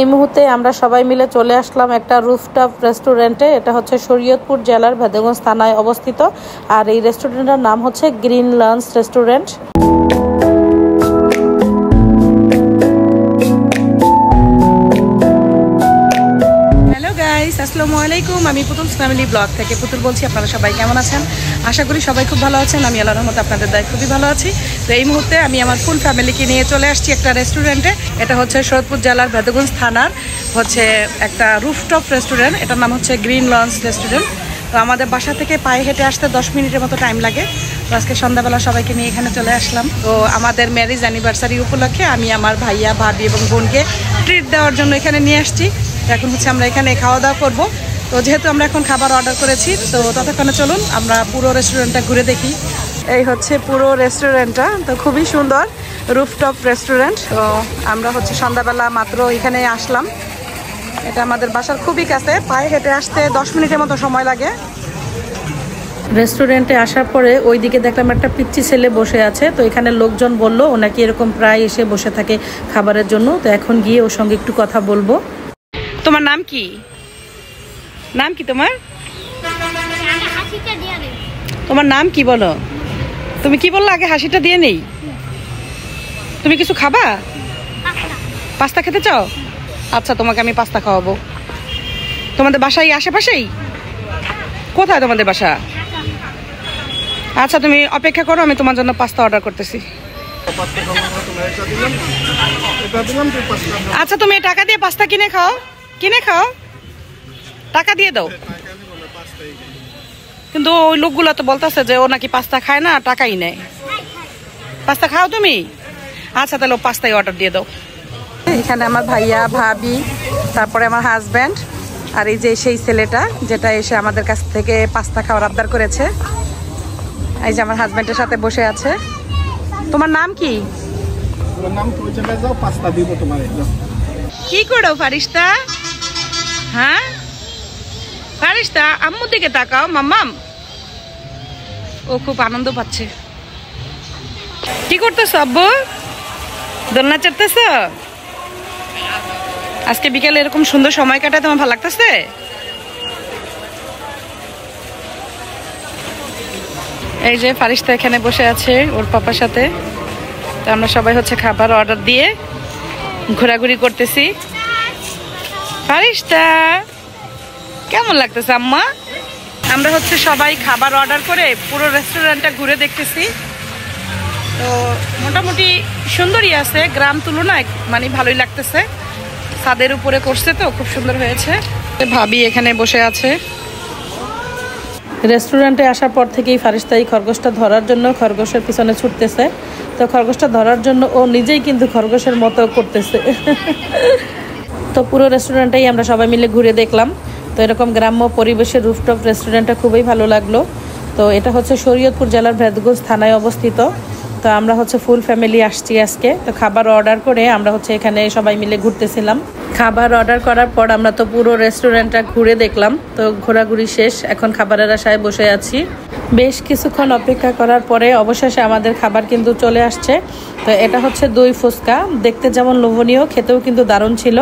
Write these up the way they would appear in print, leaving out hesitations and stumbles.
এই মুহূর্তে আমরা সবাই মিলে চলে আসলাম একটা রুফটপ রেস্টুরেন্টে। এটা হচ্ছে শরীয়তপুর জেলার ভেদেগঞ্জ থানায় অবস্থিত। আর এই রেস্টুরেন্টের নাম হচ্ছে গ্রিন লঞ্চ রেস্টুরেন্ট। আসসালামু আলাইকুম, আমি পুতুল ফ্যামিলি ব্লগ থেকে পুতুল বলছি। আপনারা সবাই কেমন আছেন? আশা করি সবাই খুব ভালো আছেন। আমি আল্লাহর রহমতে আপনাদের দয়ায় খুবই ভালো আছি। তো এই মুহূর্তে আমি আমার ফুল ফ্যামিলিকে নিয়ে চলে আসছি একটা রেস্টুরেন্টে। এটা হচ্ছে শরীয়তপুর জেলার ভেদেগঞ্জ থানার হচ্ছে একটা রুফটপ রেস্টুরেন্ট। এটার নাম হচ্ছে গ্রিন লঞ্চ রেস্টুরেন্ট। তো আমাদের বাসা থেকে পায়ে হেঁটে আসতে 10 মিনিটের মতো টাইম লাগে। তো আজকে সন্ধ্যাবেলা সবাইকে নিয়ে এখানে চলে আসলাম। তো আমাদের ম্যারেজ অ্যানিভার্সারি উপলক্ষে আমি আমার ভাইয়া, ভাবি এবং বোনকে ট্রিট দেওয়ার জন্য এখানে নিয়ে আসছি। এখন হচ্ছে আমরা এখানে খাওয়া দাওয়া করবো। তো যেহেতু আমরা এখন খাবার অর্ডার করেছি, তো ততক্ষণে চলুন আমরা পুরো রেস্টুরেন্টটা ঘুরে দেখি। এই হচ্ছে পুরো রেস্টুরেন্টটা। তো খুবই সুন্দর রুফটপ রেস্টুরেন্ট। তো আমরা হচ্ছে সন্ধ্যাবেলা মাত্র এখানে আসলাম। এটা আমাদের বাসার খুবই কাছে, পায়ে হেঁটে আসতে 10 মিনিটের মতো সময় লাগে। রেস্টুরেন্টে আসার পরে ওইদিকে দেখলাম একটা পিচ্চি ছেলে বসে আছে। তো এখানে লোকজন বললো ওনাকে এরকম প্রায় এসে বসে থাকে খাবারের জন্য। তো এখন গিয়ে ওর সঙ্গে একটু কথা বলবো। তোমার নাম কি? নাম কি তোমার? তোমার নাম কি বলো? তুমি কি বললো আগে? হাসিটা দিয়ে নেই। তুমি কিছু খাবা? পাস্তা খেতে চাও? আচ্ছা, তোমাকে আমি পাস্তা খাওয়াবো। তোমাদের বাসা এই আশেপাশেই? কোথায় তোমাদের বাসা? আচ্ছা, তুমি অপেক্ষা করো, আমি তোমার জন্য পাস্তা অর্ডার করতেছি। আচ্ছা, তুমি টাকা দিয়ে পাস্তা কিনে খাও। কিনে খাও, টাকা দিয়ে দাও। কিন্তু ওই লোকগুলো তো বলতেছে যে ও নাকি পাস্তা খায় না, টাকাই নেয়। পাস্তা খাও তুমি? আচ্ছা, তাহলে ও পাস্তাই অর্ডার দিয়ে দাও। এখানে আমার ভাইয়া, ভাবি, তারপরে আমার হাজব্যান্ড, আর এই যে সেই ছেলেটা যেটা এসে আমাদের কাছ থেকে পাস্তা খাওয়ার আবদার করেছে। এই যে আমার হাজব্যান্ডের সাথে বসে আছে। তোমার নাম কি? কি করো ফারিস্তা? হ্যাঁ ফারিস্তা, আম্মুর দিকে তাকাও। মাম্মাম, ও খুব আনন্দ পাচ্ছে। কি করতেছো আব্বু? দোলনা চড়তেছ? আজকে বিকেলে এরকম সুন্দর সময় কাটায় তোমার ভালো লাগতেছে? এই যে ফারিস্তা এখানে বসে আছে ওর পাপার সাথে। তো আমরা সবাই হচ্ছে খাবার অর্ডার দিয়ে ঘোরাঘুরি করতেছি। ফারিস্তা, কেমন লাগতেছে আম্মা? আমরা হচ্ছে সবাই খাবার অর্ডার করে পুরো রেস্টুরেন্টটা ঘুরে দেখতেছি। তো মোটামুটি সুন্দরই আছে, গ্রাম তুলনায় মানে ভালোই লাগতেছে। ছাদের উপরে করছে তো খুব সুন্দর হয়েছে। ভাবি এখানে বসে আছে। রেস্টুরেন্টে আসার পর থেকেই ফারিস্তা এই খরগোশটা ধরার জন্য খরগোশের পিছনে ছুটতেছে। তো খরগোশটা ধরার জন্য ও নিজেই কিন্তু খরগোশের মতো করতেছে। তো পুরো রেস্টুরেন্টটাই আমরা সবাই মিলে ঘুরে দেখলাম। তো এরকম গ্রাম্য পরিবেশের রুফটপ রেস্টুরেন্টটা খুবই ভালো লাগলো। তো এটা হচ্ছে শরীয়তপুর জেলার ভেদেগঞ্জ থানায় অবস্থিত। তো আমরা হচ্ছে ফুল ফ্যামিলি আসছি আজকে। তো খাবার অর্ডার করে আমরা হচ্ছে এখানে সবাই মিলে ঘুরতেছিলাম। খাবার অর্ডার করার পর আমরা তো পুরো রেস্টুরেন্টটা ঘুরে দেখলাম। তো ঘোরাঘুরি শেষ, এখন খাবারের আশায় বসে আছি। বেশ কিছুক্ষণ অপেক্ষা করার পরে অবশেষে আমাদের খাবার কিন্তু চলে আসছে। তো এটা হচ্ছে দই ফুচকা, দেখতে যেমন লোভনীয়, খেতেও কিন্তু দারুণ ছিল।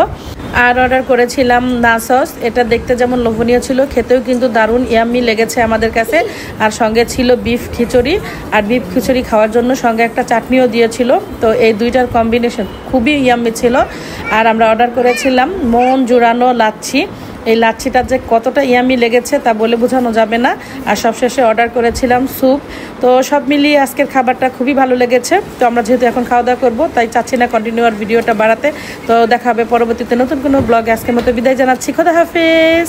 আর অর্ডার করেছিলাম না সস, এটা দেখতে যেমন লোভনীয় ছিল, খেতেও কিন্তু দারুণ ইয়াম্মি লেগেছে আমাদের কাছে। আর সঙ্গে ছিল বিফ খিচুড়ি, আর বিফ খিচুড়ি খাওয়ার জন্য সঙ্গে একটা চাটনিও দিয়েছিল। তো এই দুইটার কম্বিনেশন খুবই ইয়াম্মি ছিল। আর আমরা অর্ডার করেছিলাম মন জুড়ানো লাচ্ছি। এই লাচ্ছিটা যে কতটা ইয়ামি লেগেছে তা বলে বোঝানো যাবে না। আর সবশেষে অর্ডার করেছিলাম স্যুপ। তো সব মিলিয়ে আজকের খাবারটা খুবই ভালো লেগেছে। তো আমরা যেহেতু এখন খাওয়া দাওয়া করবো, তাই চাচ্ছি না কন্টিনিউ আর ভিডিওটা বাড়াতে। তো দেখা হবে পরবর্তীতে নতুন কোনো ব্লগে। আজকের মতো বিদায় জানাচ্ছি। খোদা হাফেজ।